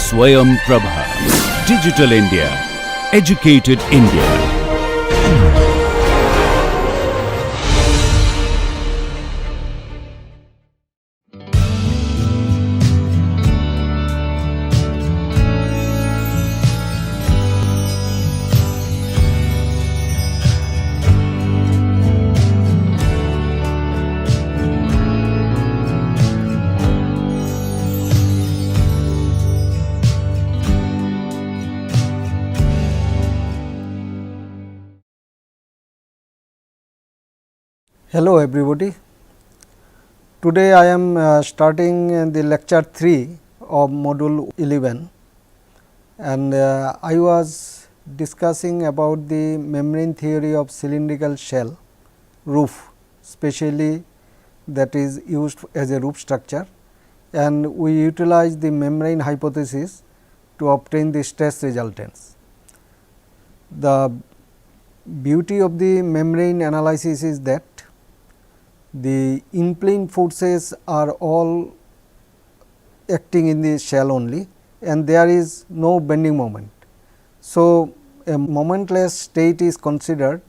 Swayam Prabha. Digital India. Educated India. Hello everybody. Today I am starting the lecture 3 of module 11, and I was discussing about the membrane theory of cylindrical shell roof, specially that is used as a roof structure, and we utilize the membrane hypothesis to obtain the stress resultants. The beauty of the membrane analysis is that the in-plane forces are all acting in the shell only, and there is no bending moment. So, a momentless state is considered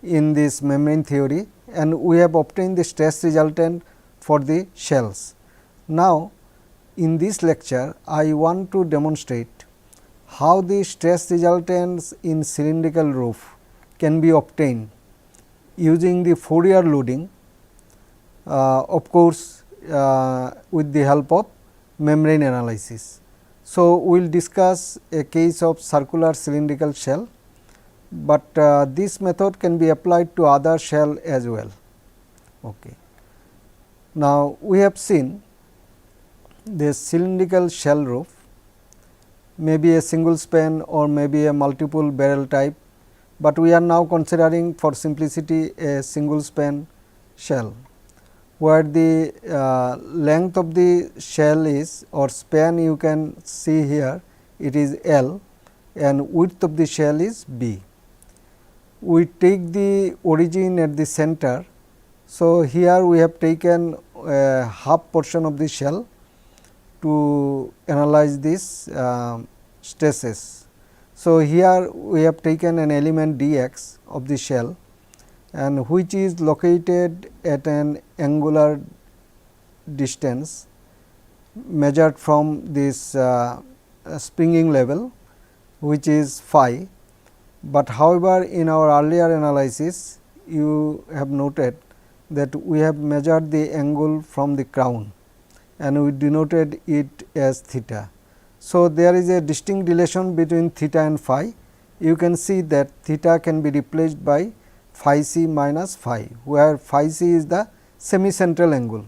in this membrane theory, and we have obtained the stress resultant for the shells. Now, in this lecture I want to demonstrate how the stress resultants in cylindrical roof can be obtained using the Fourier loading, of course, with the help of membrane analysis. So, we will discuss a case of circular cylindrical shell, but this method can be applied to other shell as well. Okay. Now, we have seen this cylindrical shell roof may be a single span or may be a multiple barrel type, but we are now considering for simplicity a single span shell, where the length of the shell is, or span you can see here, it is L, and width of the shell is B. We take the origin at the center. So, here we have taken a half portion of the shell to analyze this stresses. So, here we have taken an element dx of the shell, and which is located at an angular distance measured from this springing level, which is phi. But however, in our earlier analysis you have noted that we have measured the angle from the crown, and we denoted it as theta. So, there is a distinct relation between theta and phi. You can see that theta can be replaced by phi c minus phi, where phi c is the semicentral angle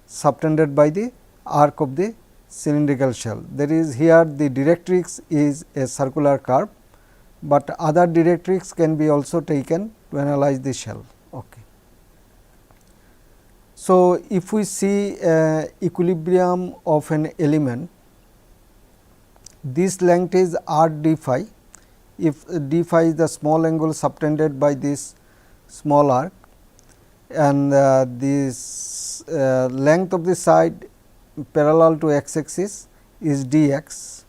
subtended by the arc of the cylindrical shell. That is, here the directrix is a circular curve, but other directrix can be also taken to analyze the shell. Okay. So, if we see equilibrium of an element, this length is r d phi. If d phi is the small angle subtended by this small arc, and this length of the side parallel to x axis is dx.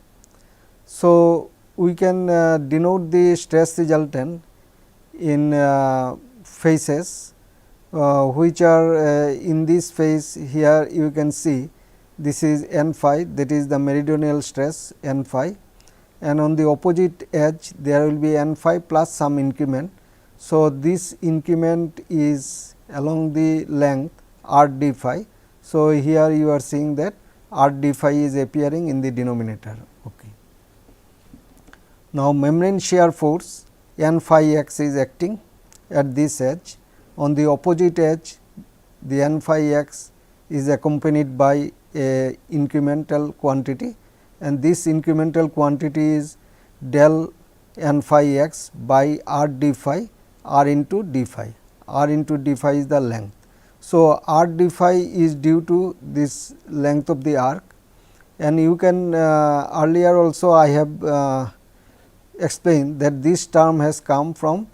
So, we can denote the stress resultant in phases, which are in this phase here you can see this is n phi, that is the meridional stress n phi, and on the opposite edge there will be n phi plus some increment. So, this increment is along the length r d phi. So, here you are seeing that r d phi is appearing in the denominator. Okay. Now, membrane shear force n phi x is acting at this edge. On the opposite edge, the n phi x is accompanied by a incremental quantity, and this incremental quantity is del n phi x by r d phi, r into d phi. R into d phi is the length. So, r d phi is due to this length of the arc, and you can earlier also I have explained that this term has come from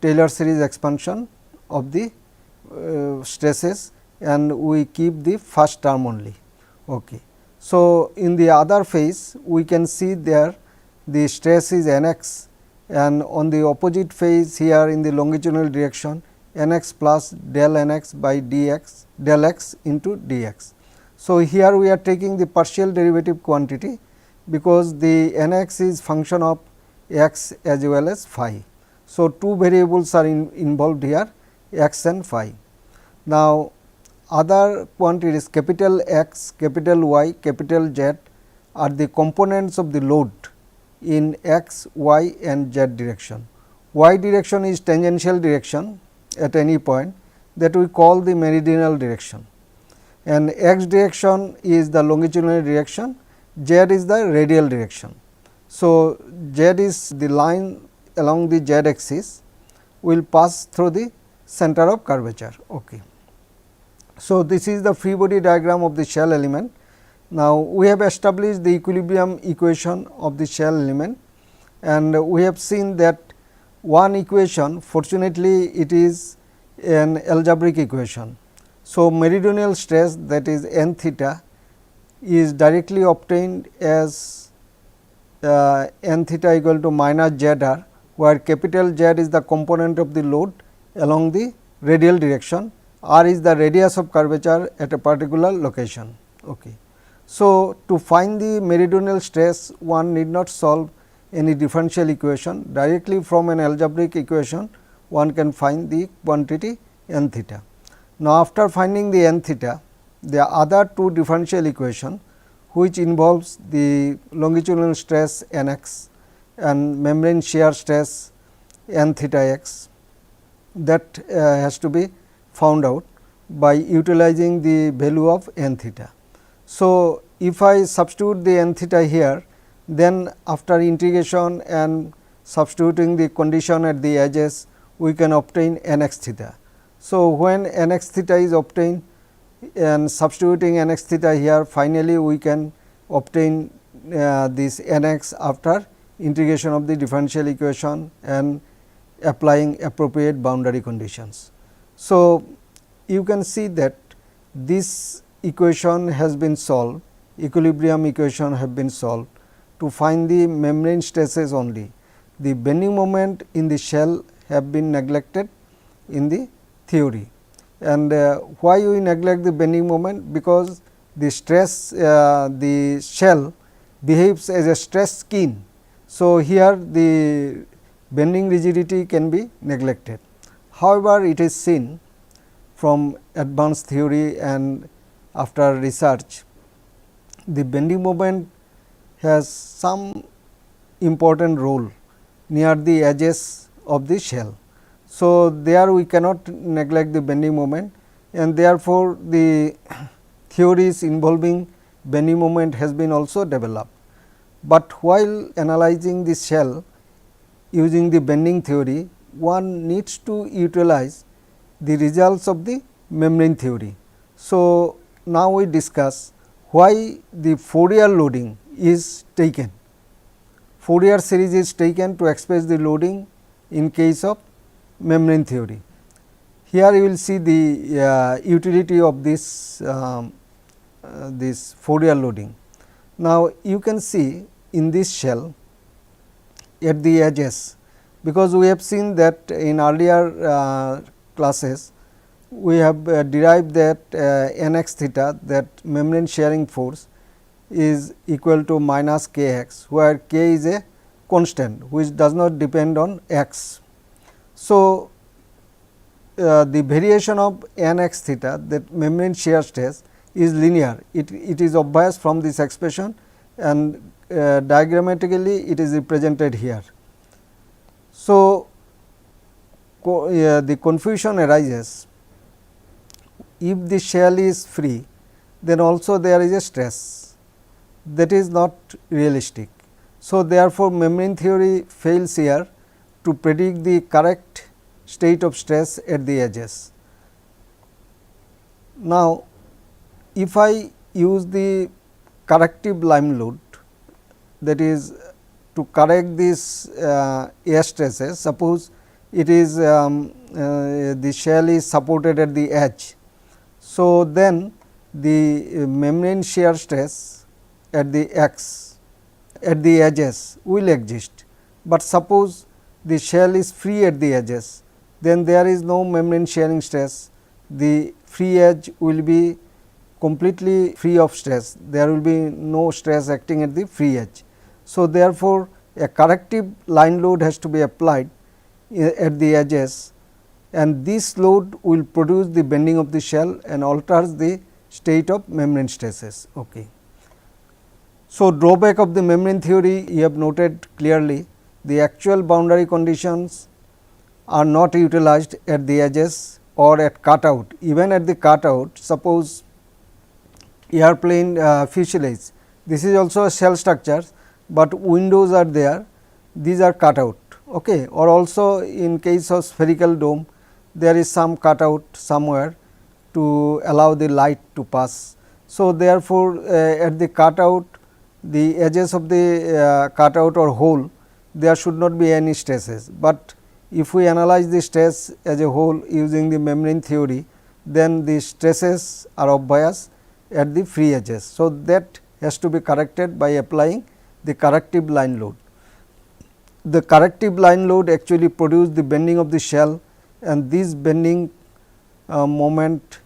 Taylor series expansion of the stresses, and we keep the first term only. Okay. So, in the other face we can see there the stress is n x, and on the opposite face here in the longitudinal direction n x plus del n x by d x del x into d x. So, here we are taking the partial derivative quantity, because the n x is function of x as well as phi. So, two variables are involved here, x and phi. Now, other quantities capital X, capital Y, capital Z are the components of the load in x, y and z direction. Y direction is tangential direction at any point, that we call the meridional direction, and x direction is the longitudinal direction, z is the radial direction. So, z is the line along the z axis will pass through the center of curvature. Okay. So, this is the free body diagram of the shell element. Now, we have established the equilibrium equation of the shell element, and we have seen that one equation, fortunately it is an algebraic equation. So, meridional stress, that is n theta, is directly obtained as n theta equal to minus z r, where capital Z is the component of the load along the radial direction, r is the radius of curvature at a particular location. Okay. So, to find the meridional stress, one need not solve any differential equation, directly from an algebraic equation one can find the quantity n theta. Now, after finding the n theta, the other two differential equation, which involves the longitudinal stress n x and membrane shear stress n theta x, that has to be found out by utilizing the value of n theta. So, if I substitute the n theta here, then after integration and substituting the condition at the edges, we can obtain n x theta. So, when n x theta is obtained and substituting n x theta here, finally, we can obtain this n x after integration of the differential equation and applying appropriate boundary conditions. So, you can see that this equation has been solved, equilibrium equation have been solved to find the membrane stresses only. The bending moment in the shell have been neglected in the theory, and why we neglect the bending moment? Because the stress, the shell behaves as a stress skin. So, here the bending rigidity can be neglected. However, it is seen from advanced theory and after research, the bending moment has some important role near the edges of the shell. So, there we cannot neglect the bending moment, and therefore, the theories involving bending moment has been also developed. But while analyzing the shell using the bending theory, one needs to utilize the results of the membrane theory. So, now we discuss why the Fourier loading is taken. Fourier series is taken to express the loading in case of membrane theory. Here you will see the utility of this Fourier loading. Now, you can see in this shell at the edges, because we have seen that in earlier classes we have derived that n x theta, that membrane shearing force is equal to minus k x, where k is a constant which does not depend on x. So, the variation of n x theta, that membrane shear stress, is linear. It is obvious from this expression, and diagrammatically it is represented here. So, the confusion arises, if the shell is free, then also there is a stress, that is not realistic. So, therefore, membrane theory fails here to predict the correct state of stress at the edges. Now, if I use the corrective lime load, that is to correct this air stresses, suppose it is the shell is supported at the edge. So, then the membrane shear stress at the x at the edges will exist, but suppose the shell is free at the edges, then there is no membrane shearing stress, the free edge will be completely free of stress, there will be no stress acting at the free edge. So, therefore, a corrective line load has to be applied at the edges, and this load will produce the bending of the shell and alters the state of membrane stresses. Okay. So, drawback of the membrane theory you have noted clearly, the actual boundary conditions are not utilized at the edges or at cutout. Even at the cutout, suppose airplane fuselage, this is also a shell structure, but windows are there, these are cut out. Okay. Or also in case of spherical dome, there is some cutout somewhere to allow the light to pass. So, therefore, at the cutout, the edges of the cutout or hole, there should not be any stresses, but if we analyze the stress as a whole using the membrane theory, then the stresses are obvious at the free edges. So, that has to be corrected by applying the corrective line load. The corrective line load actually produce the bending of the shell, and this bending moment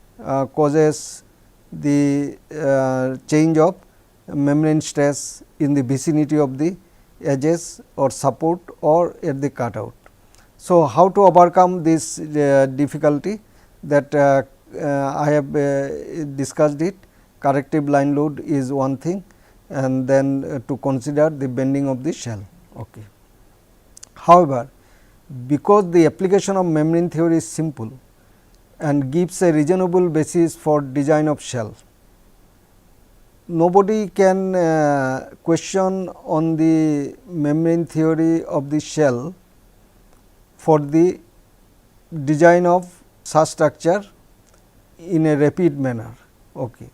causes the change of membrane stress in the vicinity of the edges or support or at the cutout. So, how to overcome this difficulty, that I have discussed it. Corrective line load is one thing, and then to consider the bending of the shell. Okay. However, because the application of membrane theory is simple and gives a reasonable basis for design of shell, nobody can question on the membrane theory of the shell for the design of such structure in a rapid manner. Okay.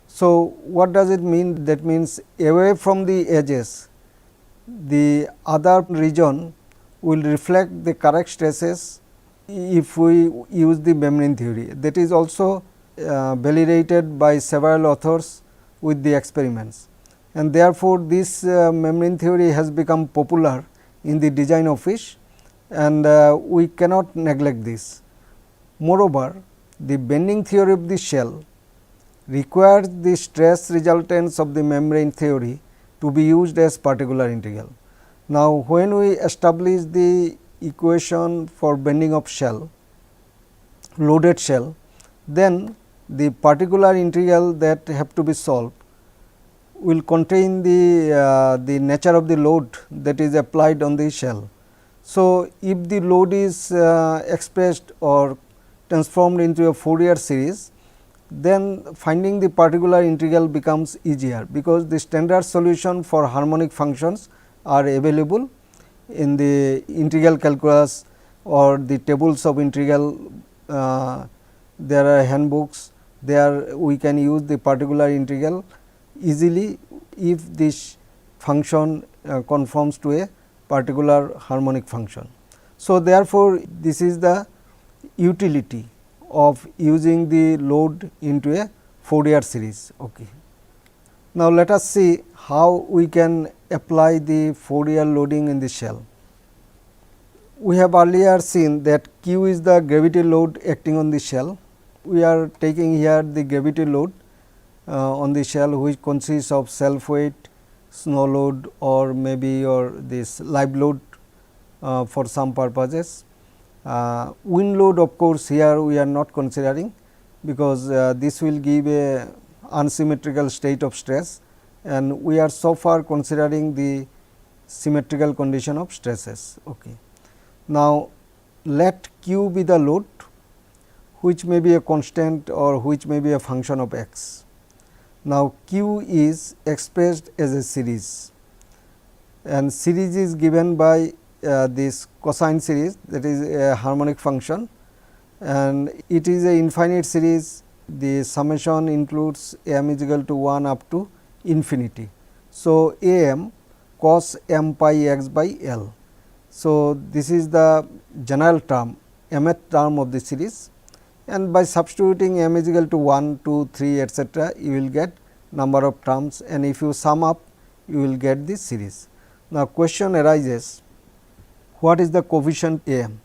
So, what does it mean? That means, away from the edges, the other region will reflect the correct stresses if we use the membrane theory. That is also validated by several authors with the experiments, and therefore, this membrane theory has become popular in the design of fish, and we cannot neglect this. Moreover, the bending theory of the shell requires the stress resultants of the membrane theory to be used as particular integral. Now, when we establish the equation for bending of shell, loaded shell, then the particular integral that have to be solved will contain the nature of the load that is applied on the shell. So, if the load is expressed or transformed into a Fourier series, then finding the particular integral becomes easier, because the standard solution for harmonic functions are available in the integral calculus or the tables of integral. There are handbooks, there we can use the particular integral easily if this function conforms to a particular harmonic function. So, therefore, this is the utility of using the load into a Fourier series. Okay. Now, let us see how we can apply the Fourier loading in the shell. We have earlier seen that Q is the gravity load acting on the shell. We are taking here the gravity load on the shell, which consists of self weight, snow load, or maybe this live load for some purposes. Wind load, of course, here we are not considering, because this will give a unsymmetrical state of stress, and we are so far considering the symmetrical condition of stresses. Okay. Now, let Q be the load, which may be a constant or which may be a function of x. Now, Q is expressed as a series, and series is given by this cosine series, that is a harmonic function, and it is a infinite series. The summation includes m is equal to 1 up to infinity. So, a m cos m pi x by L. So, this is the general term, mth term of the series, and by substituting m is equal to 1, 2, 3 etcetera, you will get number of terms, and if you sum up you will get the series. Now, question arises, what is the coefficient a m?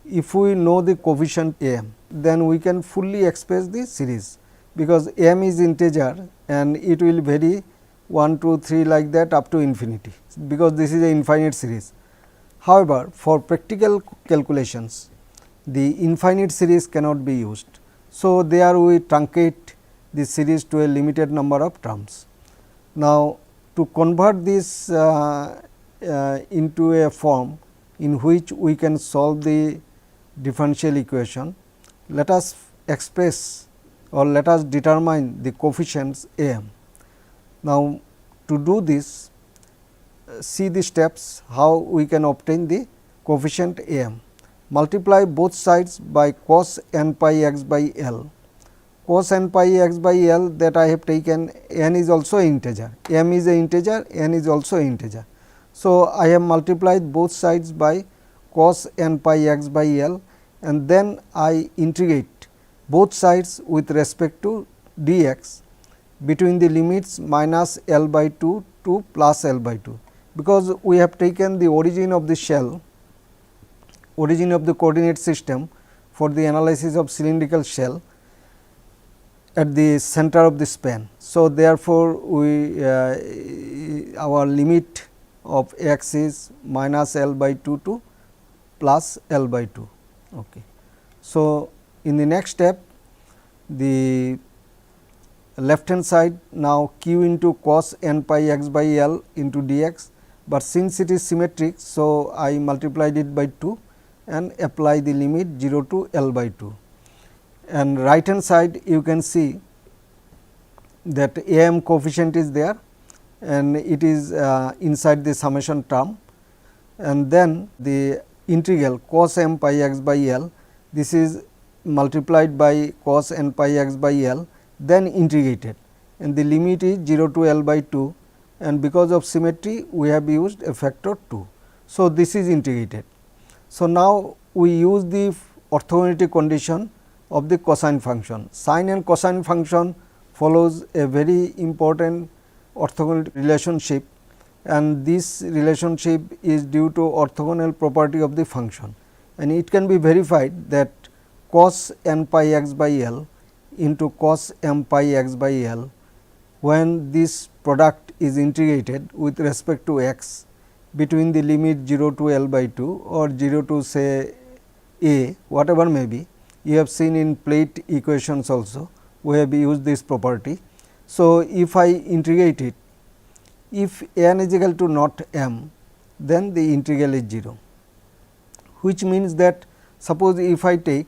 If we know the coefficient a m, then we can fully express the series, because m is integer and it will vary 1, 2, 3 like that up to infinity, because this is a infinite series. However, for practical calculations the infinite series cannot be used. So, there we truncate the series to a limited number of terms. Now, to convert this into a form in which we can solve the differential equation, let us express or let us determine the coefficients a m. Now, to do this, see the steps how we can obtain the coefficient a m. Multiply both sides by cos n pi x by L. Cos n pi x by L, that I have taken, n is also integer, m is a integer, n is also integer. So, I have multiplied both sides by cos n pi x by L, and then I integrate both sides with respect to dx between the limits minus L by 2 to plus L by 2, because we have taken the origin of the shell, origin of the coordinate system for the analysis of cylindrical shell at the center of the span. So, therefore, we our limit of x is minus L by 2 to plus L by 2. Okay. So, in the next step, the left hand side now q into cos n pi x by L into dx, but since it is symmetric. So, I multiplied it by 2 and apply the limit 0 to L by 2, and right hand side you can see that a m coefficient is there and it is inside the summation term, and then the integral cos m pi x by L, this is multiplied by cos n pi x by L, then integrated, and the limit is 0 to L by 2, and because of symmetry we have used a factor 2. So, this is integrated. So, now we use the orthogonality condition of the cosine function. Sine and cosine function follows a very important orthogonal relationship, and this relationship is due to orthogonal property of the function, and it can be verified that cos n pi x by L into cos m pi x by L, when this product is integrated with respect to x between the limit 0 to L by 2 or 0 to say a, whatever may be. You have seen in plate equations also we have used this property. So, if I integrate it, if n is equal to not m, then the integral is 0, which means that suppose if I take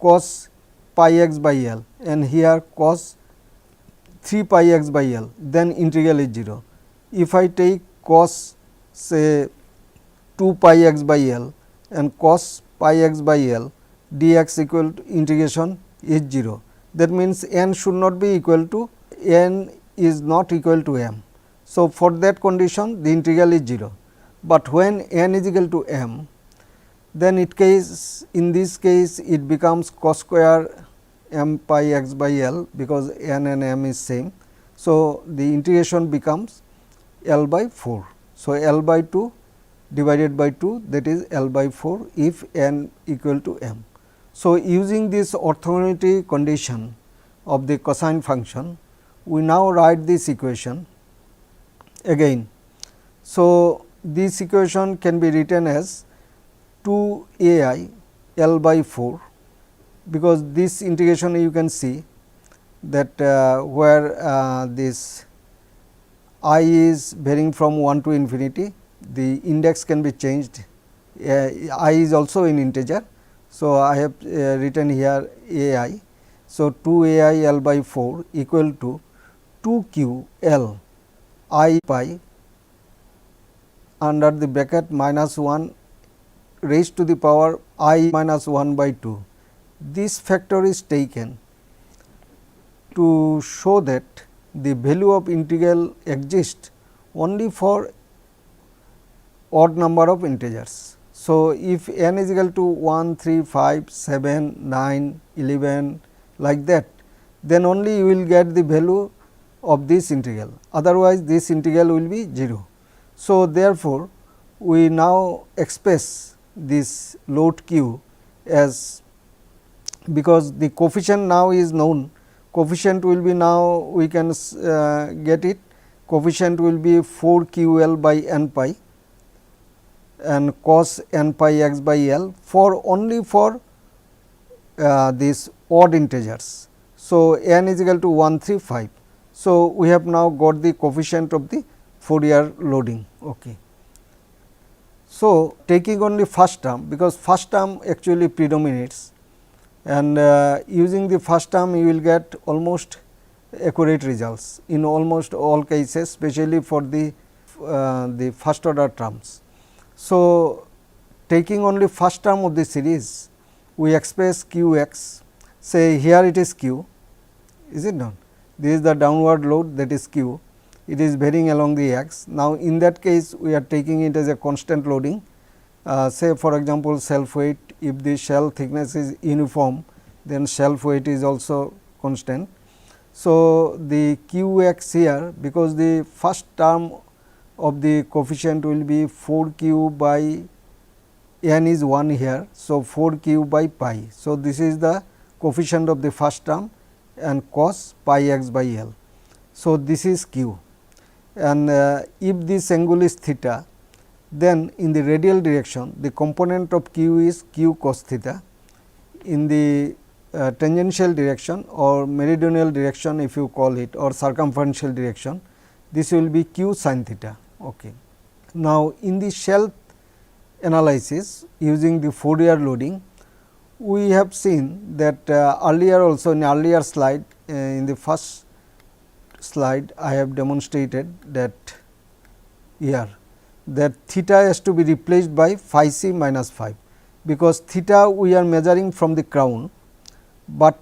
cos pi x by L and here cos 3 pi x by L, then integral is 0. If I take cos say 2 pi x by L and cos pi x by L, dx equal to integration is 0. That means, n should not be equal to, n is not equal to m. So, for that condition the integral is 0, but when n is equal to m, then in this case it becomes cos square m pi x by L, because n and m is same. So, the integration becomes L by 4. So, L by 2 divided by 2, that is L by 4 if n equal to m. So, using this orthogonality condition of the cosine function, we now write this equation again. So, this equation can be written as 2 a I L by 4, because this integration you can see that where this I is varying from 1 to infinity, the index can be changed, I is also in integer. So, I have written here a I. So, 2 a I L by 4 equal to 2 q L I pi under the bracket minus 1 raised to the power I minus 1 by 2. This factor is taken to show that the value of integral exists only for odd number of integers. So, if n is equal to 1, 3, 5, 7, 9, 11 like that, then only you will get the value of this integral, otherwise this integral will be 0. So, therefore, we now express this load q as, because the coefficient now is known, coefficient will be, now we can get it, coefficient will be 4 q L by n pi and cos n pi x by L for only for these odd integers. So, n is equal to 1, 3, 5. So, we have now got the coefficient of the Fourier loading. Okay. So, taking only first term, because first term actually predominates, and using the first term you will get almost accurate results in almost all cases, especially for the first order terms. So, taking only first term of the series, we express q x, say here it is q, is it not? This is the downward load, that is q, it is varying along the x. Now, in that case we are taking it as a constant loading, say for example, self weight, if the shell thickness is uniform, then self weight is also constant. So, the q x here, because the first term of the coefficient will be 4 q by n is 1 here. So, 4 q by pi. So, this is the coefficient of the first term and cos pi x by L. So, this is q, and if this angle is theta, then in the radial direction the component of q is q cos theta, in the tangential direction or meridional direction if you call it, or circumferential direction, this will be q sin theta. Okay. Now, in the shell analysis using the Fourier loading, we have seen that earlier also, in earlier slide, in the first slide I have demonstrated that here that theta has to be replaced by phi c minus phi, because theta we are measuring from the crown, but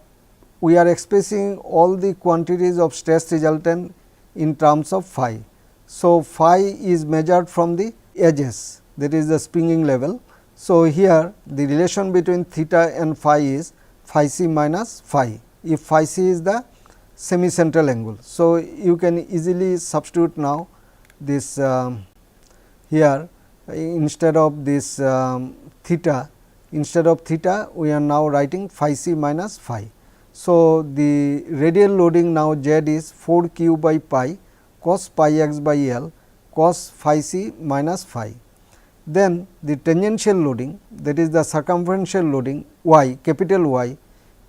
we are expressing all the quantities of stress resultant in terms of phi. So, phi is measured from the edges, that is the springing level. So, here the relation between theta and phi is phi c minus phi, if phi c is the semi central angle. So, you can easily substitute now this here, instead of this theta, we are now writing phi c minus phi. So, the radial loading now z is 4 q by pi cos pi x by L cos phi c minus phi. Then the tangential loading, that is the circumferential loading y, capital Y,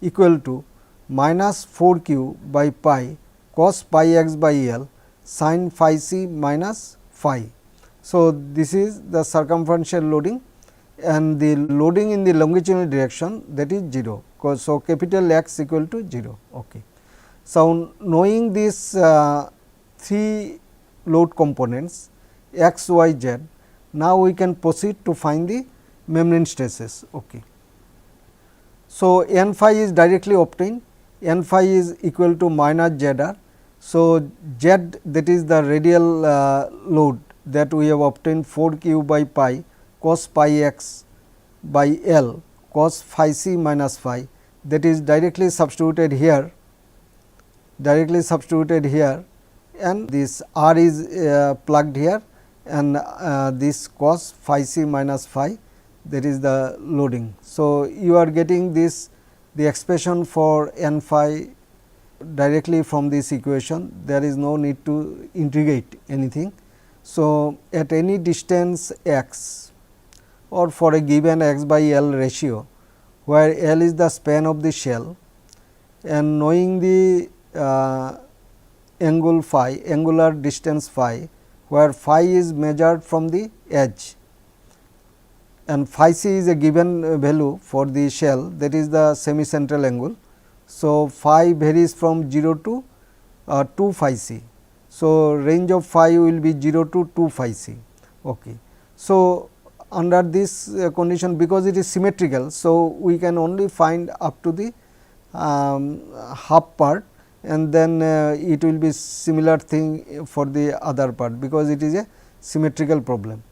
equal to minus 4 q by pi cos pi x by L sin phi c minus phi. So, this is the circumferential loading, and the loading in the longitudinal direction, that is 0. So, capital X equal to 0. Okay. So, knowing these 3 load components x, y, z, now we can proceed to find the membrane stresses. Okay. So, n phi is directly obtained, n phi is equal to minus z r. So, z, that is the radial load that we have obtained 4 q by pi cos pi x by L cos phi c minus phi, that is directly substituted here, and this r is plugged here, and this cos phi c minus phi, that is the loading. So, you are getting this, the expression for n phi directly from this equation, there is no need to integrate anything. So, at any distance x, or for a given x by L ratio, where L is the span of the shell, and knowing the angle phi, angular distance phi, where phi is measured from the edge, and phi c is a given value for the shell, that is the semi central angle. So, phi varies from 0 to 2 phi c. So, range of phi will be 0 to 2 phi c. Okay. So, under this condition, because it is symmetrical, so we can only find up to the half part, and then it will be similar thing for the other part, because it is a symmetrical problem.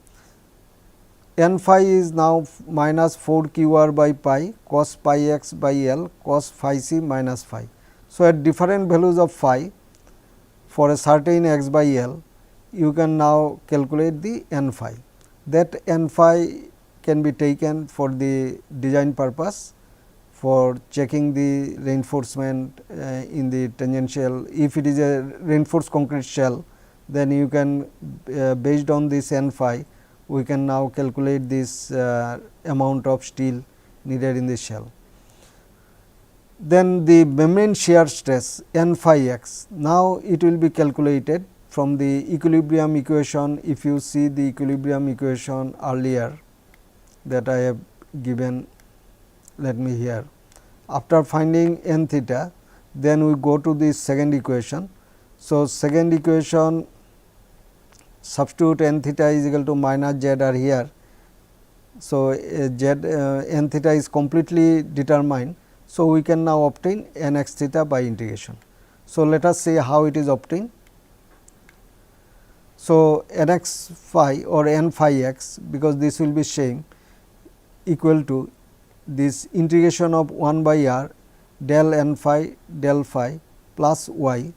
N phi is now minus 4 q r by pi cos pi x by L cos phi c minus phi. So, at different values of phi, for a certain x by L, you can now calculate the n phi. That n phi can be taken for the design purpose, for checking the reinforcement in the tangential. If it is a reinforced concrete shell, then you can based on this n phi, we can now calculate this amount of steel needed in the shell. Then the membrane shear stress n phi x, now it will be calculated from the equilibrium equation. If you see the equilibrium equation earlier that I have given, let me here. After finding n theta, then we go to the second equation. So, second equation, substitute n theta is equal to minus z are here. So, n theta is completely determined. So, we can now obtain n x theta by integration. So, let us see how it is obtained. So, n x phi or n phi x, because this will be same, equal to this integration of 1 by r del n phi del phi plus y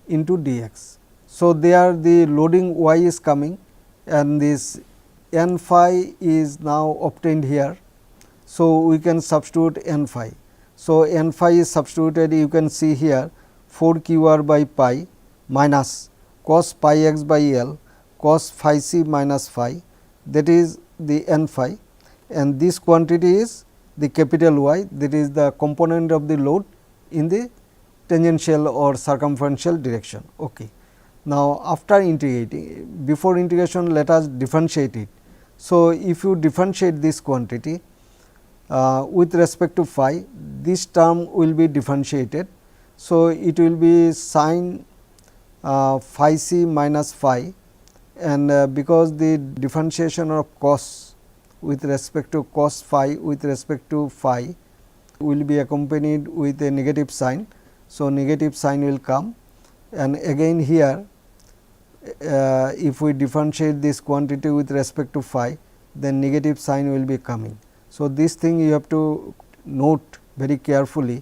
into dx. So, there the loading y is coming and this n phi is now obtained here. So, we can substitute n phi. So, n phi is substituted, you can see here 4 q r by pi minus cos pi x by L cos phi c minus phi, that is the n phi, and this quantity is the capital Y, that is the component of the load in the tangential or circumferential direction. Okay. Now, after integrating, before integration let us differentiate it. So, if you differentiate this quantity with respect to phi, this term will be differentiated. So, it will be sin phi c minus phi, and because the differentiation of cos with respect to cos phi with respect to phi will be accompanied with a negative sign. So, negative sign will come, and again here if we differentiate this quantity with respect to phi, then negative sign will be coming. So, this thing you have to note very carefully,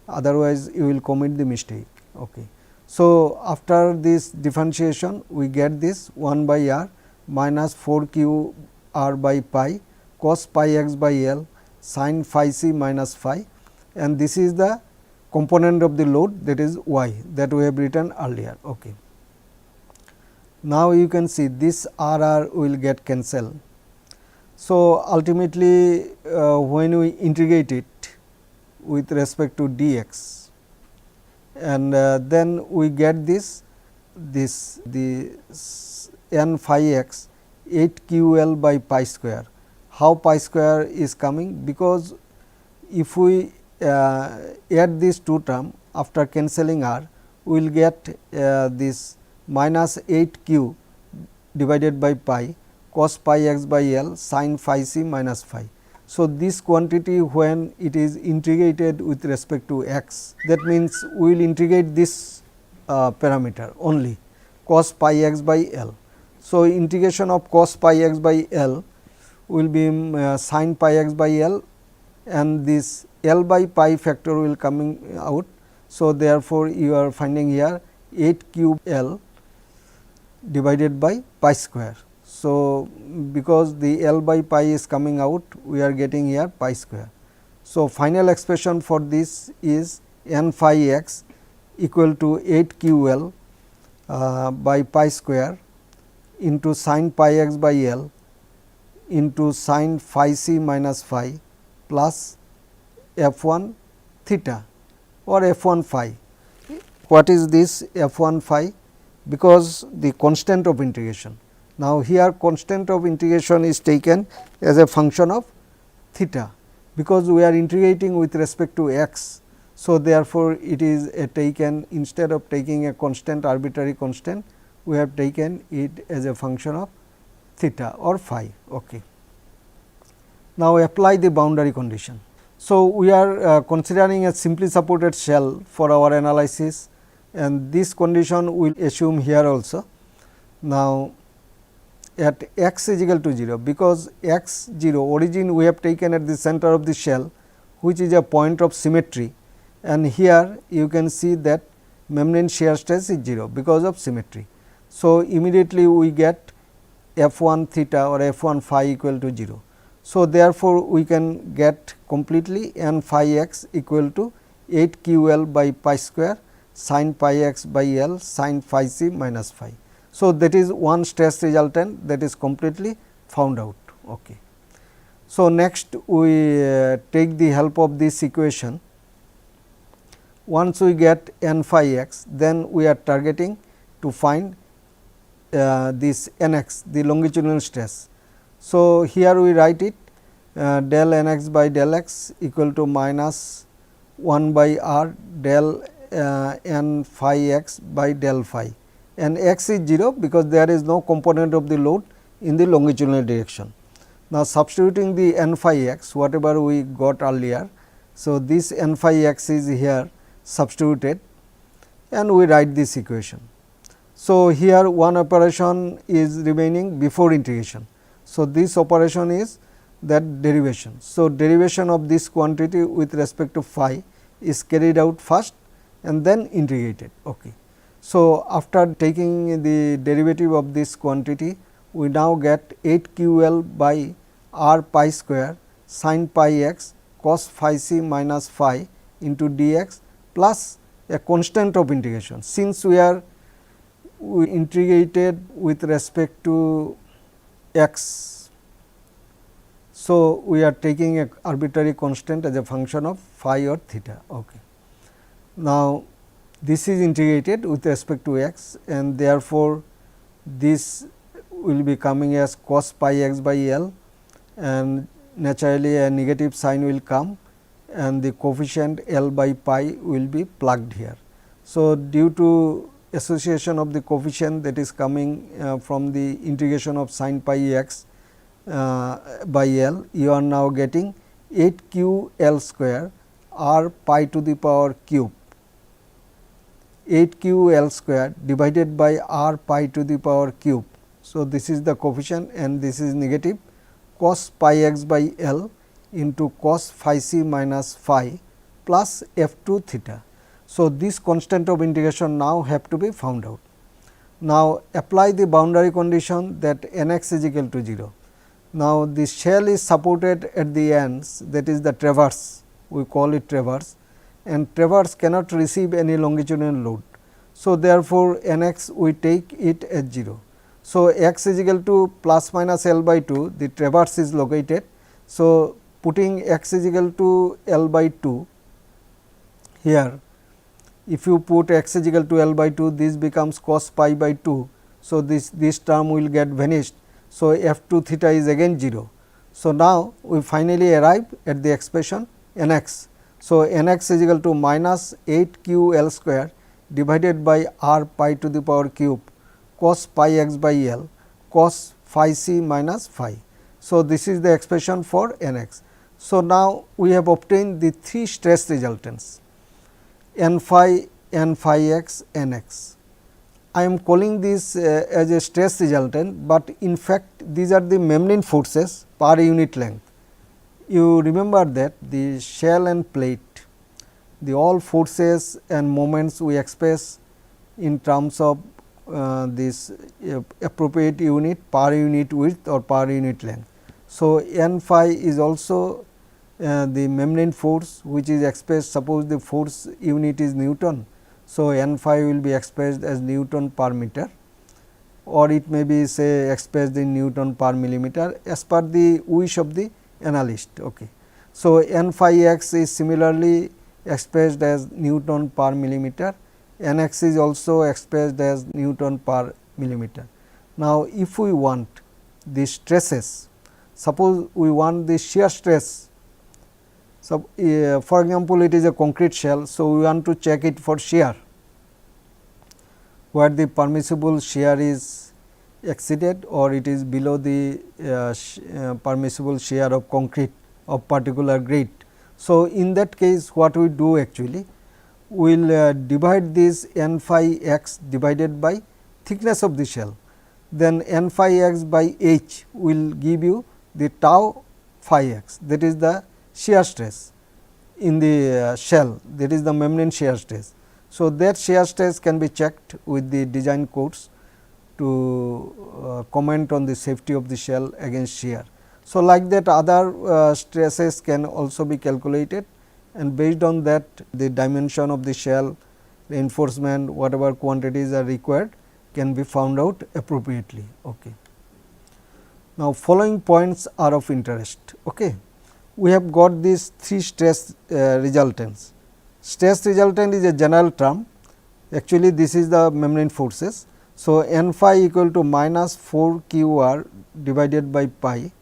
otherwise you will commit the mistake. Okay. So, after this differentiation we get this 1 by r minus 4 q r by pi cos pi x by L sin phi c minus phi, and this is the component of the load, that is y, that we have written earlier. Okay. Now, you can see this r will get cancelled. So, ultimately when we integrate it with respect to dx, and then we get the n phi x 8 q L by pi square. How pi square is coming? Because if we add these two terms after cancelling r, we will get this minus 8 q divided by pi cos pi x by L sin phi c minus phi. So, this quantity when it is integrated with respect to x, that means we will integrate this parameter only cos pi x by L. So, integration of cos pi x by L will be sin pi x by L, and this L by pi factor will coming out. So, therefore, you are finding here 8 cube L divided by pi square. So, because the L by pi is coming out, we are getting here pi square. So, final expression for this is n phi x equal to 8 q L by pi square into sin pi x by L into sin phi c minus phi plus f 1 theta or f 1 phi. What is this f 1 phi? Because the constant of integration. Now, here constant of integration is taken as a function of theta, because we are integrating with respect to x. So, therefore, it is taken, instead of taking a constant, arbitrary constant, we have taken it as a function of theta or phi. Okay. Now, apply the boundary condition. So, we are considering a simply supported shell for our analysis, and this condition we will assume here also. Now, at x is equal to 0, because x 0 origin we have taken at the center of the shell, which is a point of symmetry, and here you can see that membrane shear stress is 0 because of symmetry. So, immediately we get F 1 theta or F 1 phi equal to 0. So, therefore, we can get completely n phi x equal to 8 q L by pi square sin pi x by L sin phi c minus phi. So, that is one stress resultant that is completely found out. Okay. So, next we take the help of this equation. Once we get n phi x, then we are targeting to find this n x, the longitudinal stress. So, here we write it del n x by del x equal to minus 1 by r del n phi x by del phi, and x is 0 because there is no component of the load in the longitudinal direction. Now, substituting the n phi x whatever we got earlier. So, this n phi x is here substituted and we write this equation. So, here one operation is remaining before integration. So, this operation is that derivation. So, derivation of this quantity with respect to phi is carried out first and then integrated. Okay. So, after taking the derivative of this quantity, we now get 8 q L by r pi square sin pi x cos phi c minus phi into dx plus a constant of integration. Since we integrated with respect to x, so we are taking a arbitrary constant as a function of phi or theta. Okay. Now, this is integrated with respect to x and therefore, this will be coming as cos pi x by L, and naturally a negative sign will come and the coefficient L by pi will be plugged here. So, due to association of the coefficient that is coming from the integration of sin pi x by L, you are now getting 8 q L square r pi to the power cube, 8 q L square divided by r pi to the power cube. So, this is the coefficient and this is negative cos pi x by L into cos phi c minus phi plus f 2 theta. So, this constant of integration now have to be found out. Now, apply the boundary condition that n x is equal to 0. Now, the shell is supported at the ends, that is the traverse, we call it traverse, and traverse cannot receive any longitudinal load. So, therefore, n x we take it as 0. So, x is equal to plus minus L by 2, the traverse is located. So, putting x is equal to L by 2 here, if you put x is equal to L by 2, this becomes cos pi by 2. So, this term will get vanished. So, f 2 theta is again 0. So, now we finally arrive at the expression n x. So, n x is equal to minus 8 q L square divided by r pi to the power cube cos pi x by L cos phi c minus phi. So, this is the expression for n x. So, now we have obtained the three stress resultants n phi, n phi x, n x. I am calling this as a stress resultant, but in fact these are the membrane forces per unit length. You remember that the shell and plate, the all forces and moments we express in terms of this appropriate unit per unit width or per unit length. So, n phi is also the membrane force which is expressed, suppose the force unit is Newton. So, n phi will be expressed as Newton per meter, or it may be say expressed in Newton per millimeter as per the wish of the analyst. Okay. So, n phi x is similarly expressed as Newton per millimeter, n x is also expressed as Newton per millimeter. Now, if we want the stresses, suppose we want the shear stress. So, for example, it is a concrete shell. So, we want to check it for shear, where the permissible shear is exceeded or it is below the permissible shear of concrete of particular grade. So, in that case what we do actually, we will divide this n phi x divided by thickness of the shell, then n phi x by h will give you the tau phi x, that is the shear stress in the shell, that is the membrane shear stress. So, that shear stress can be checked with the design codes to comment on the safety of the shell against shear. So, like that other stresses can also be calculated, and based on that the dimension of the shell, reinforcement, whatever quantities are required can be found out appropriately. Okay. Now, following points are of interest. Okay. We have got these three stress resultants. Stress resultant is a general term, actually this is the membrane forces. So, n phi equal to minus 4 q r divided by pi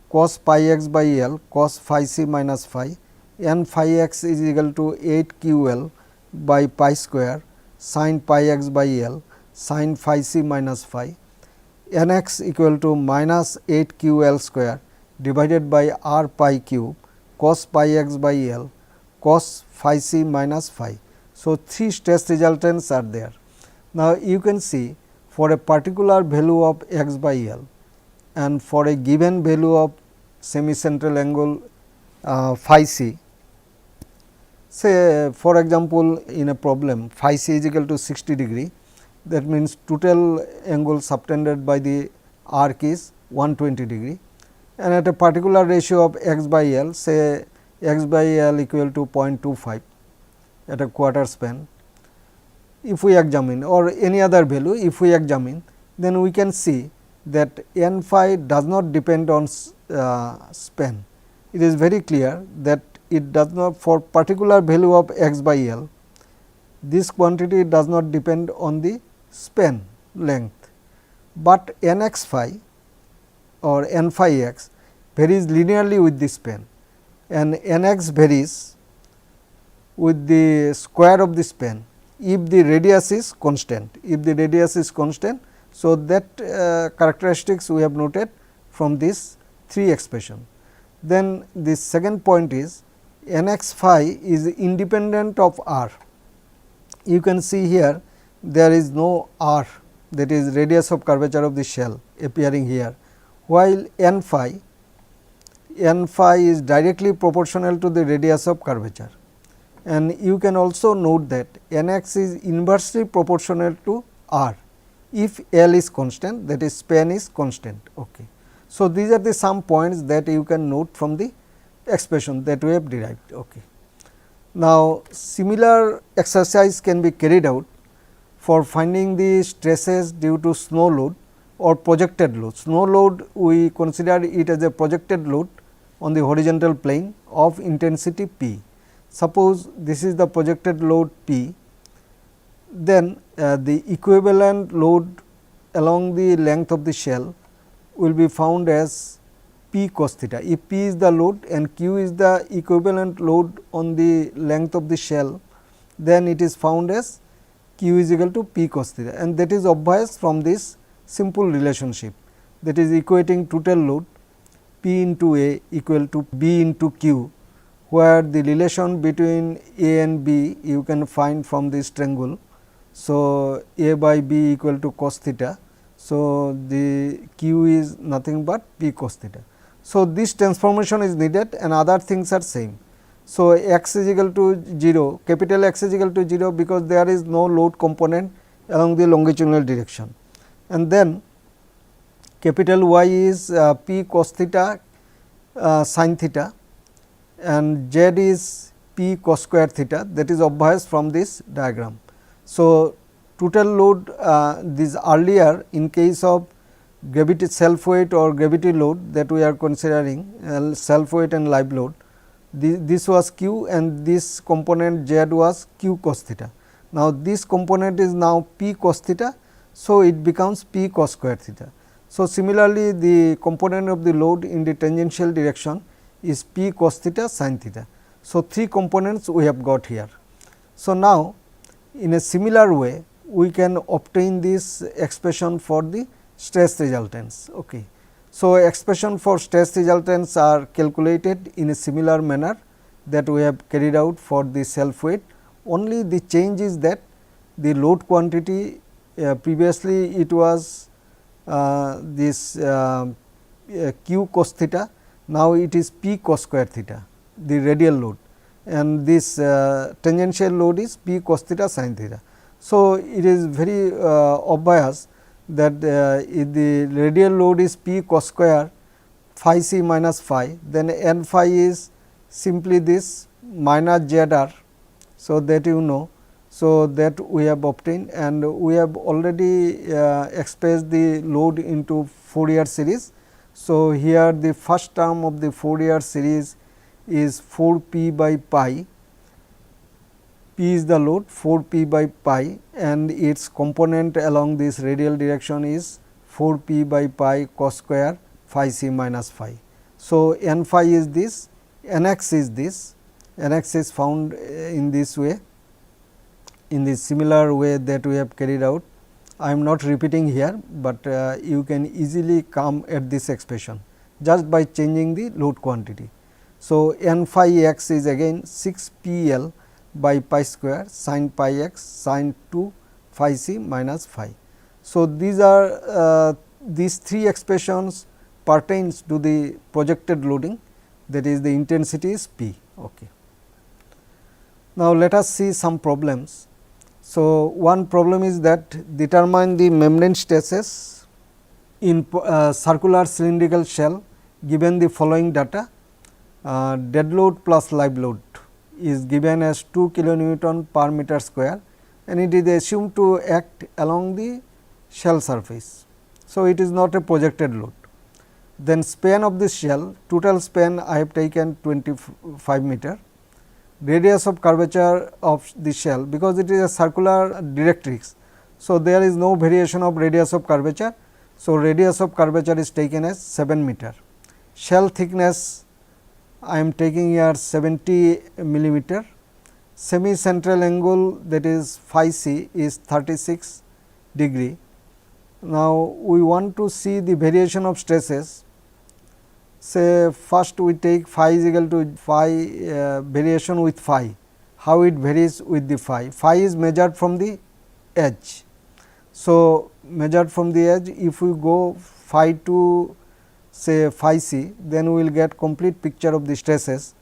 cos pi x by L cos phi c minus phi, n phi x is equal to 8 q L by pi square sin pi x by L sin phi c minus phi, n x equal to minus 8 q L square divided by r pi cube cos pi x by L cos phi c minus phi. So, three stress resultants are there. Now, you can see for a particular value of x by L and for a given value of semicentral angle phi c, say for example, in a problem phi c is equal to 60 degree, that means total angle subtended by the arc is 120 degree, and at a particular ratio of x by L, say x by L equal to 0.25 at a quarter span. If we examine or any other value, if we examine, then we can see that n phi does not depend on span. It is very clear that it does not, for particular value of x by L, this quantity does not depend on the span length, but n x phi or n phi x varies linearly with the span, and n x varies with the square of the span if the radius is constant. If the radius is constant, so that characteristics we have noted from this three expression. Then the second point is n x phi is independent of r. You can see here there is no r, that is radius of curvature of the shell appearing here, while n phi is directly proportional to the radius of curvature. And you can also note that n x is inversely proportional to r if L is constant, that is span is constant. Okay. So, these are the some points that you can note from the expression that we have derived. Okay. Now, similar exercise can be carried out for finding the stresses due to snow load or projected load. Snow load, we consider it as a projected load on the horizontal plane of intensity P. Suppose this is the projected load P, then the equivalent load along the length of the shell will be found as P cos theta. If P is the load and Q is the equivalent load on the length of the shell, then it is found as Q is equal to P cos theta, and that is obvious from this simple relationship, that is equating total load P into A equal to B into Q, where the relation between A and B you can find from this triangle. So, A by B equal to cos theta. So, the Q is nothing but P cos theta. So, this transformation is needed and other things are same. So, x is equal to 0, capital X is equal to 0 because there is no load component along the longitudinal direction, and then capital Y is P cos theta sin theta, and Z is P cos square theta, that is obvious from this diagram. So, total load this earlier in case of gravity self weight or gravity load that we are considering, self weight and live load, this was Q and this component Z was Q cos theta. Now, this component is now P cos theta. So, it becomes P cos square theta. So, similarly, the component of the load in the tangential direction is P cos theta sin theta. So, three components we have got here. So, now in a similar way we can obtain this expression for the stress resultants. Okay. So, expression for stress resultants are calculated in a similar manner that we have carried out for the self weight, only the change is that the load quantity previously it was this Q cos theta, now it is P cos square theta, the radial load, and this tangential load is p cos theta sin theta. So, it is very obvious that if the radial load is p cos square phi c minus phi, then n phi is simply this minus z r. So, that you know. So, that we have obtained, and we have already expressed the load into Fourier series. So, here the first term of the Fourier series is 4 p by pi, p is the load 4 p by pi, and its component along this radial direction is 4 p by pi cos square phi c minus phi. So, n phi is this, n x is this, n x is found in this way, in the similar way that we have carried out. I am not repeating here, but you can easily come at this expression just by changing the load quantity. So, n phi x is again 6 p l by pi square sin pi x sin 2 phi c minus phi. So, these are these three expressions pertains to the projected loading, that is the intensity is p. Okay. Now, let us see some problems. So, one problem is that determine the membrane stresses in circular cylindrical shell given the following data. Dead load plus live load is given as 2 kilonewton per meter square, and it is assumed to act along the shell surface. So, it is not a projected load. Then span of the shell, total span I have taken 25 meter. Radius of curvature of the shell, because it is a circular directrix. So, there is no variation of radius of curvature. So, radius of curvature is taken as 7 meter. Shell thickness I am taking here 70 millimeter. Semi central angle, that is phi c, is 36 degree. Now, we want to see the variation of stresses. Say first we take phi is equal to phi variation with phi, how it varies with the phi. Phi is measured from the edge. So, measured from the edge, if we go phi to say phi c, then we will get complete picture of the stresses,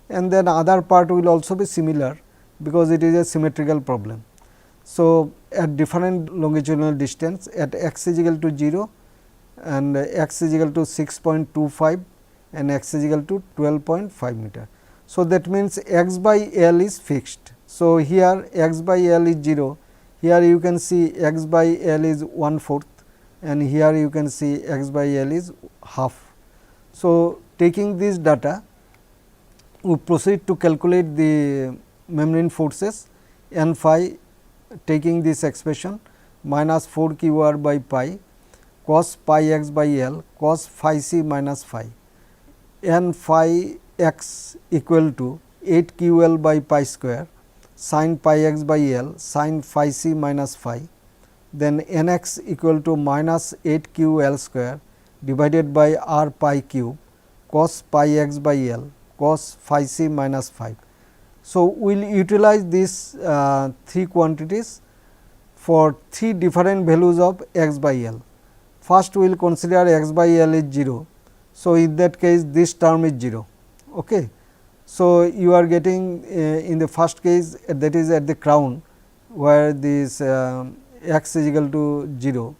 and then other part will also be similar, because it is a symmetrical problem. So, at different longitudinal distance, at x is equal to 0 and x is equal to 6.25 and x is equal to 12.5 meter. So, that means x by L is fixed. So, here x by L is 0, here you can see x by L is 1/4 and here you can see x by L is half. So, taking this data, we proceed to calculate the membrane forces n phi, taking this expression minus 4 q r by pi cos pi x by L cos phi c minus phi, n phi x equal to 8 q L by pi square sin pi x by L sin phi c minus phi, then n x equal to minus 8 q L square divided by r pi cube cos pi x by L cos phi c minus phi. So, we will utilize these three quantities for three different values of x by L. First, we will consider x by L is 0. So, in that case this term is 0. Okay. So, you are getting in the first case, that is at the crown where this x is equal to 0.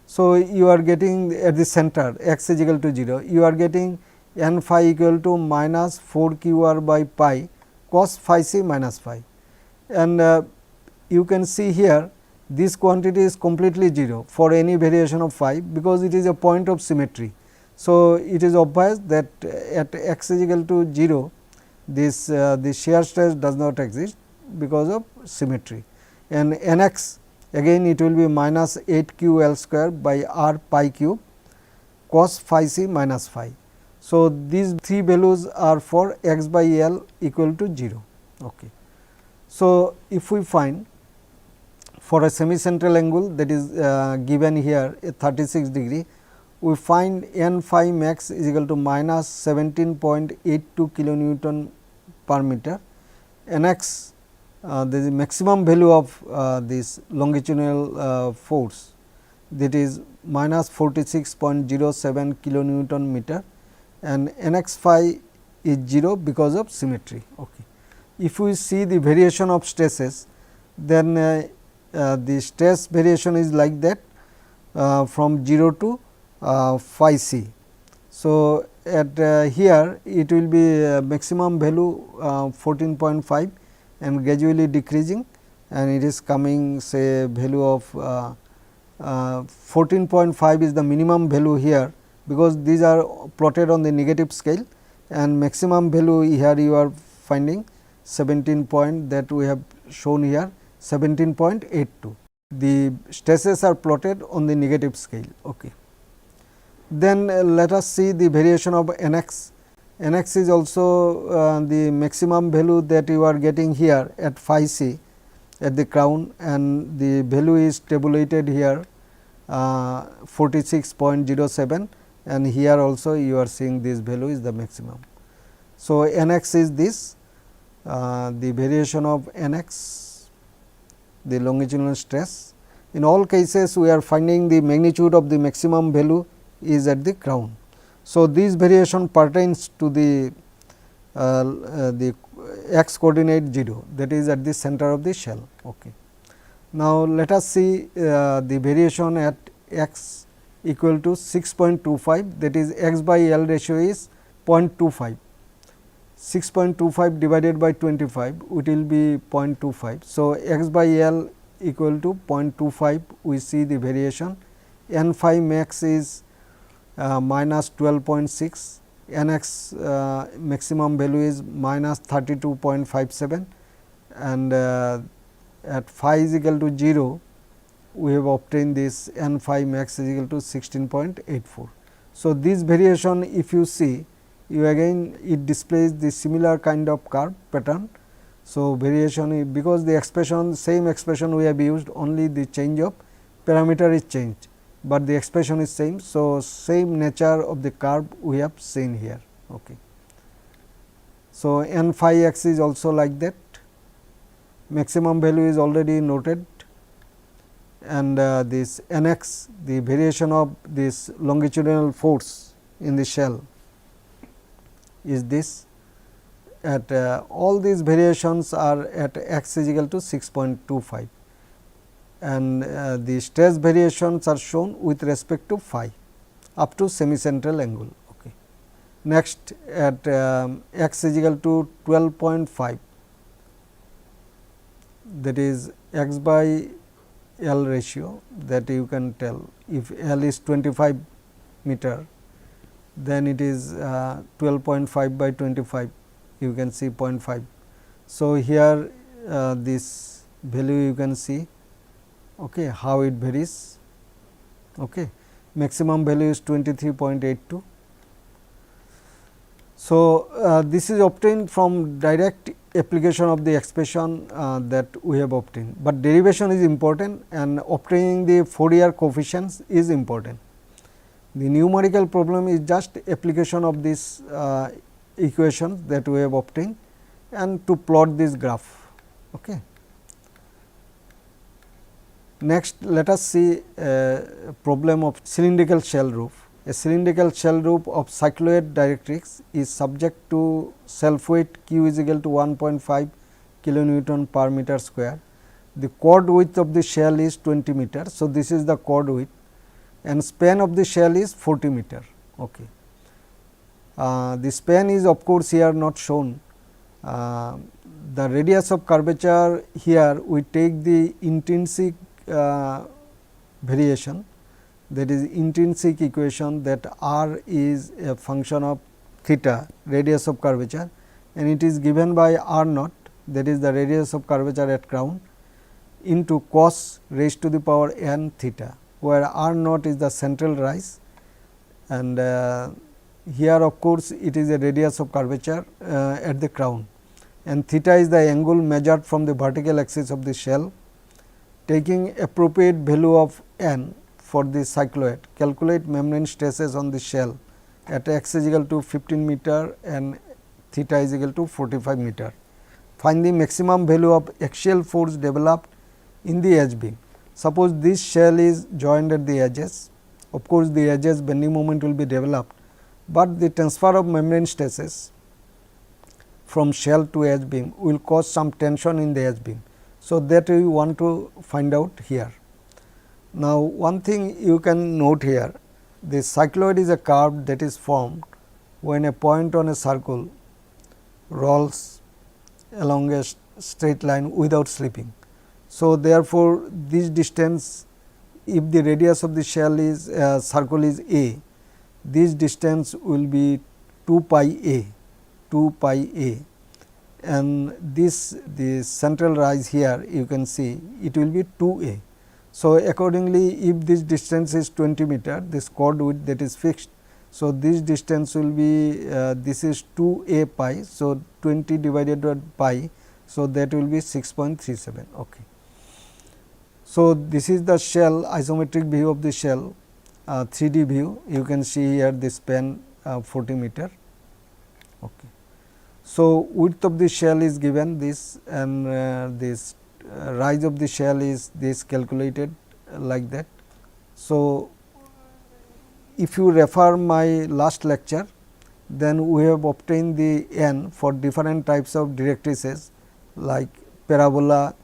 So, you are getting at the center x is equal to 0, you are getting n phi equal to minus 4 q r by pi cos phi c minus phi, and you can see here this quantity is completely 0 for any variation of phi, because it is a point of symmetry. So, it is obvious that at x is equal to 0, this shear stress does not exist because of symmetry, and n x again it will be minus 8 q L square by r pi cube cos phi c minus phi. So, these three values are for x by L equal to 0. Okay. So, if we find for a semi central angle, that is given here at 36 degree, we find n phi max is equal to minus 17.82 kilonewton per meter, n x the maximum value of this longitudinal force, that is minus 46.07 kilonewton meter, and n x phi is 0 because of symmetry. Okay. if we see the variation of stresses, then the stress variation is like that from 0 to phi c. So, at here it will be maximum value 14.5 and gradually decreasing, and it is coming say value of 14.5 is the minimum value here, because these are plotted on the negative scale, and maximum value here you are finding 17 point that we have shown here 17.82. The stresses are plotted on the negative scale. Okay. Then let us see the variation of Nx. Nx is also the maximum value that you are getting here at phi c at the crown, and the value is tabulated here 46.07, and here also you are seeing this value is the maximum. So, Nx is this the variation of Nx, the longitudinal stress. In all cases we are finding the magnitude of the maximum value is at the crown. So, this variation pertains to the x coordinate 0, that is at the center of the shell. Okay. Now, let us see the variation at x equal to 6.25, that is x by L ratio is 0.25. 6.25 divided by 25, it will be 0.25. So, x by L equal to 0.25, we see the variation. N phi max is minus 12.6, Nx maximum value is minus 32.57, and at phi is equal to 0, we have obtained this N phi max is equal to 16.84. So, this variation if you see, you again it displays the similar kind of curve pattern. So, variation is because the expression same expression we have used, only the change of parameter is changed, but the expression is same. So, same nature of the curve we have seen here. Okay. So, N phi x is also like that, maximum value is already noted, and this Nx, the variation of this longitudinal force in the shell is this. At all these variations are at x is equal to 6.25, and the stress variations are shown with respect to phi up to semicentral angle. Okay. Next, at x is equal to 12.5, that is x by L ratio, that you can tell if L is 25 meter, then it is 12.5 by 25, you can see 0.5. So, here this value you can see how it varies. Maximum value is 23.82. So, this is obtained from direct application of the expression that we have obtained, but derivation is important and obtaining the Fourier coefficients is important. The numerical problem is just application of this equations that we have obtained and to plot this graph. Okay. Next, let us see a problem of cylindrical shell roof. A cylindrical shell roof of cycloid directrix is subject to self weight Q is equal to 1.5 kilonewton per meter square. The chord width of the shell is 20 meter. So, this is the chord width, and span of the shell is 40 meter. Okay. The span is of course here not shown. The radius of curvature here we take the intrinsic variation, that is intrinsic equation, that r is a function of theta, radius of curvature, and it is given by r naught, that is the radius of curvature at crown, into cos raised to the power n theta, where r naught is the central rise, and here of course, it is a radius of curvature at the crown, and theta is the angle measured from the vertical axis of the shell. Taking appropriate value of n for the cycloid, calculate membrane stresses on the shell at x is equal to 15 meter and theta is equal to 45 meter. Find the maximum value of axial force developed in the edge beam. Suppose this shell is joined at the edges, of course, the edges bending moment will be developed, but the transfer of membrane stresses from shell to edge beam will cause some tension in the edge beam. So, that we want to find out here. Now, one thing you can note here, the cycloid is a curve that is formed when a point on a circle rolls along a straight line without slipping. So, therefore, this distance, if the radius of the shell is circle is a, this distance will be 2 pi a, and this the central rise here you can see it will be 2 a. So, accordingly, if this distance is 20 meter, this chord width that is fixed. So, this distance will be this is 2 a pi. So, 20 divided by pi. So, that will be 6.37. Okay. So, this is the shell isometric view of the shell 3D view. You can see here the span 40 meter. Okay. So, width of the shell is given this, and this rise of the shell is this calculated like that. So, if you refer my last lecture, then we have obtained the n for different types of directrices like parabola,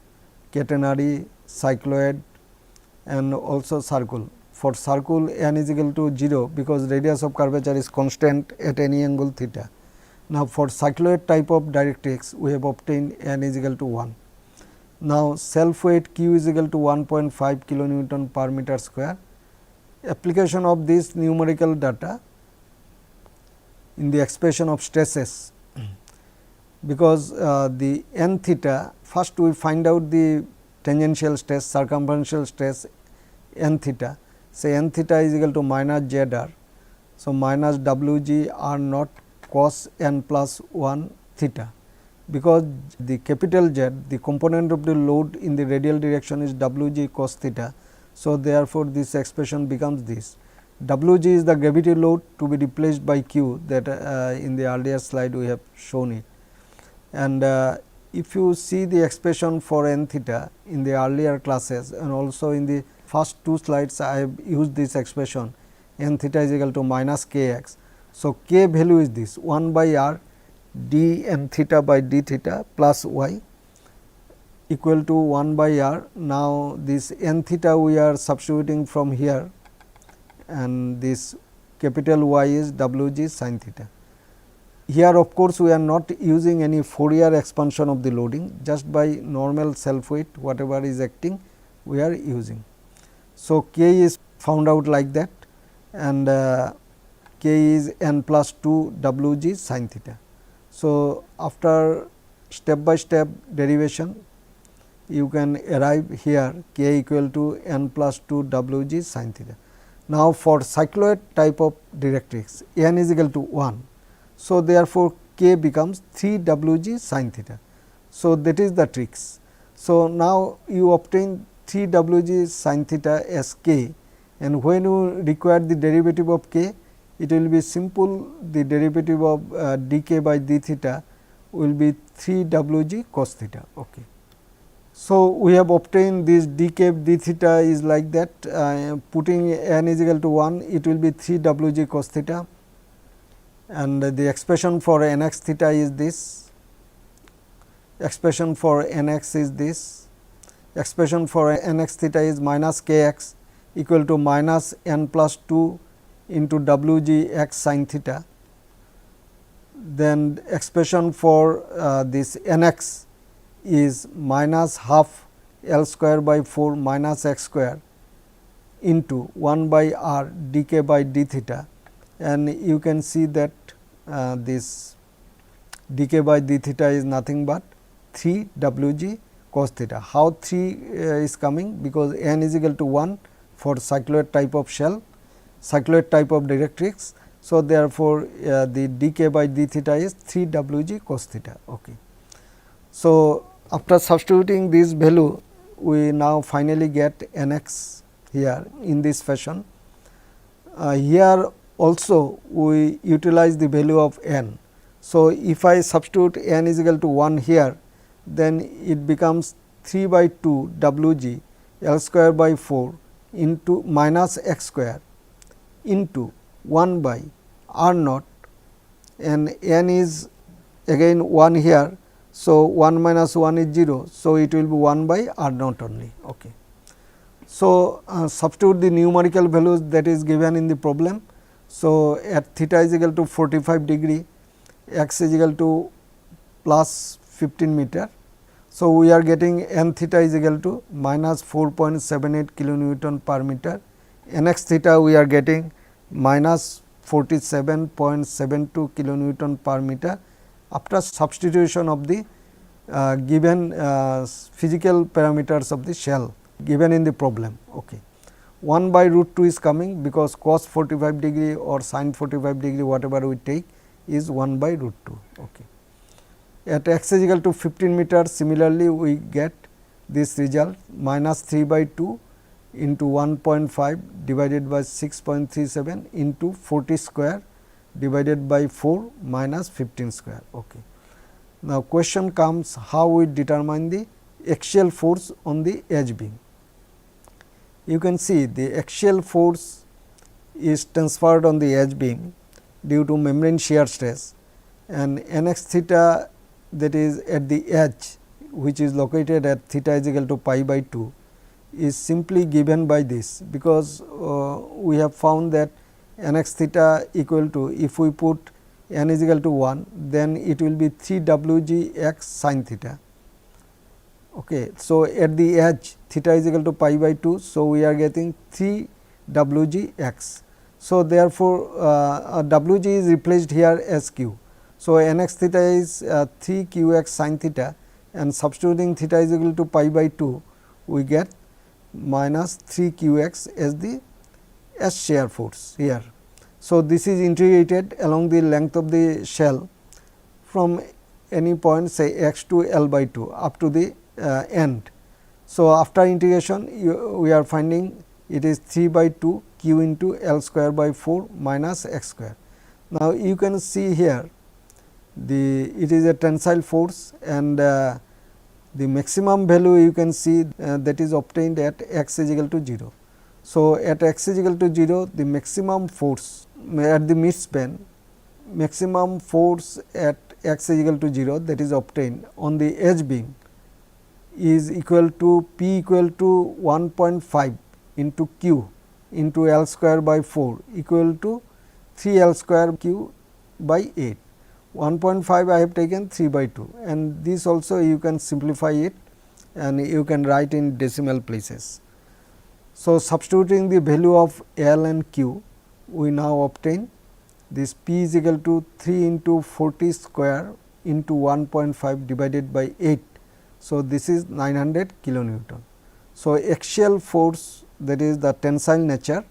catenary, cycloid and also circle. For circle n is equal to 0 because radius of curvature is constant at any angle theta. Now, for cycloid type of directrix we have obtained n is equal to 1. Now, self weight q is equal to 1.5 kilonewton per meter square. Application of this numerical data in the expression of stresses, because the n theta, first we find out the tangential stress, circumferential stress n theta. Say n theta is equal to minus z r. So, minus w g r naught cos n plus 1 theta, because the capital Z, the component of the load in the radial direction is w g cos theta. So, therefore, this expression becomes this. W g is the gravity load to be replaced by q, that in the earlier slide we have shown it. And if you see the expression for n theta in the earlier classes and also in the first two slides I have used this expression, n theta is equal to minus k x. So, k value is this 1 by r d n theta by d theta plus y equal to 1 by r. Now, this n theta we are substituting from here, and this capital Y is w g sin theta. Here of course, we are not using any Fourier expansion of the loading, just by normal self weight whatever is acting we are using. So, k is found out like that, and k is n plus 2 w g sin theta. So, after step by step derivation, you can arrive here k equal to n plus 2 w g sin theta. Now, for cycloid type of directrix n is equal to 1. So, therefore, k becomes 3 w g sin theta. So, that is the tricks. So, now you obtain 3 w g sin theta as k, and when you require the derivative of k, it will be simple, the derivative of dk by d theta will be 3 w g cos theta. Okay. So, we have obtained this dk d theta is like that, putting n is equal to 1, it will be 3 w g cos theta, and the expression for n x theta is this, expression for n x is this, expression for n x theta is minus k x equal to minus n plus 2 into w g x sin theta. Then expression for this n x is minus half L square by 4 minus x square into 1 by r dk by d theta, and you can see that this dk by d theta is nothing but 3 w g cos theta. How 3 is coming? Because n is equal to 1 for cycloid type of shell, cycloid type of directrix. So, therefore, the dk by d theta is 3 w g cos theta. Okay. So, after substituting this value, we now finally get n x here in this fashion. Here also we utilize the value of n. So, if I substitute n is equal to 1 here, then it becomes 3 by 2 w g L square by 4 into minus x square into 1 by r naught, and n is again 1 here. So, 1 minus 1 is 0. So, it will be 1 by r naught only. Okay. So, substitute the numerical values that is given in the problem. So, at theta is equal to 45 degree, x is equal to plus 15 meter. So, we are getting n theta is equal to minus 4.78 kilonewton per meter, n x theta we are getting minus 47.72 kilonewton per meter after substitution of the given physical parameters of the shell given in the problem. Okay. 1 by root 2 is coming because cos 45 degree or sin 45 degree whatever we take is 1 by root 2. Okay. At x is equal to 15 meter, similarly we get this result minus 3 by 2 into 1.5 divided by 6.37 into 40 square divided by 4 minus 15 square. Okay. Now, question comes how we determine the axial force on the edge beam. You can see the axial force is transferred on the edge beam due to membrane shear stress, and n x theta, that is at the edge which is located at theta is equal to pi by 2, is simply given by this, because we have found that n x theta equal to, if we put n is equal to 1, then it will be 3 w g x sin theta. Okay. So, at the edge theta is equal to pi by 2. So, we are getting 3 w g x. So, therefore, w g is replaced here as q. So, n x theta is 3 q x sin theta, and substituting theta is equal to pi by 2, we get minus 3 q x as the S shear force here. So, this is integrated along the length of the shell from any point say x to L by 2 up to the end. So, after integration we are finding it is 3 by 2 q into L square by 4 minus x square. Now, you can see here it is a tensile force, and the maximum value you can see that is obtained at x is equal to 0. So, at x is equal to 0, the maximum force at the midspan, maximum force at x is equal to 0, that is obtained on the edge beam is equal to P equal to 1.5 into q into L square by 4 equal to 3 L square q by 8. 1.5 I have taken 3 by 2, and this also you can simplify it and you can write in decimal places. So, substituting the value of L and q, we now obtain this P is equal to 3 into 40 square into 1.5 divided by 8. So, this is 900 kilonewton. So, axial force, that is the tensile nature,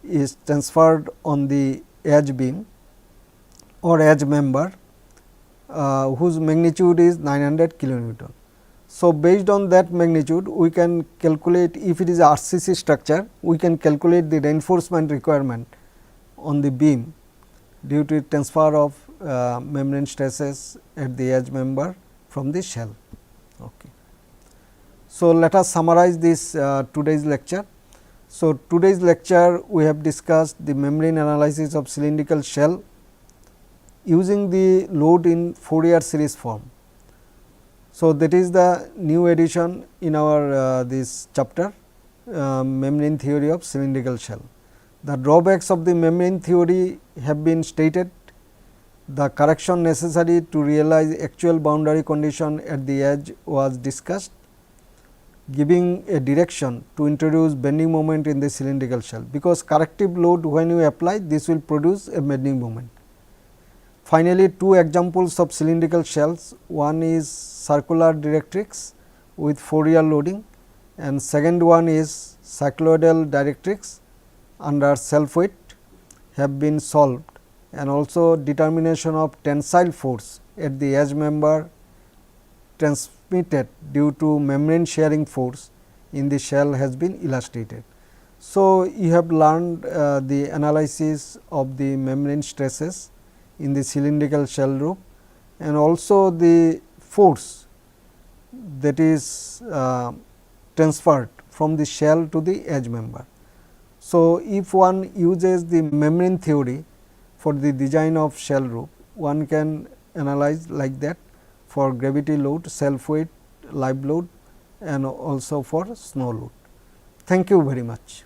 is transferred on the edge beam or edge member whose magnitude is 900 kilonewton. So, based on that magnitude we can calculate, if it is a RCC structure, we can calculate the reinforcement requirement on the beam due to transfer of membrane stresses at the edge member from the shell. Okay. So, let us summarize this today's lecture. So, today's lecture we have discussed the membrane analysis of cylindrical shell using the load in Fourier series form. So, that is the new addition in our this chapter, membrane theory of cylindrical shell. The drawbacks of the membrane theory have been stated. The correction necessary to realize actual boundary condition at the edge was discussed, giving a direction to introduce bending moment in the cylindrical shell, because corrective load when you apply, this will produce a bending moment. Finally, two examples of cylindrical shells, one is circular directrix with Fourier loading, and second one is cycloidal directrix under self weight have been solved, and also determination of tensile force at the edge member transmitted due to membrane shearing force in the shell has been illustrated. So, you have learned the analysis of the membrane stresses in the cylindrical shell roof, and also the force that is transferred from the shell to the edge member. So, if one uses the membrane theory for the design of shell roof, one can analyze like that for gravity load, self weight, live load and also for snow load. Thank you very much.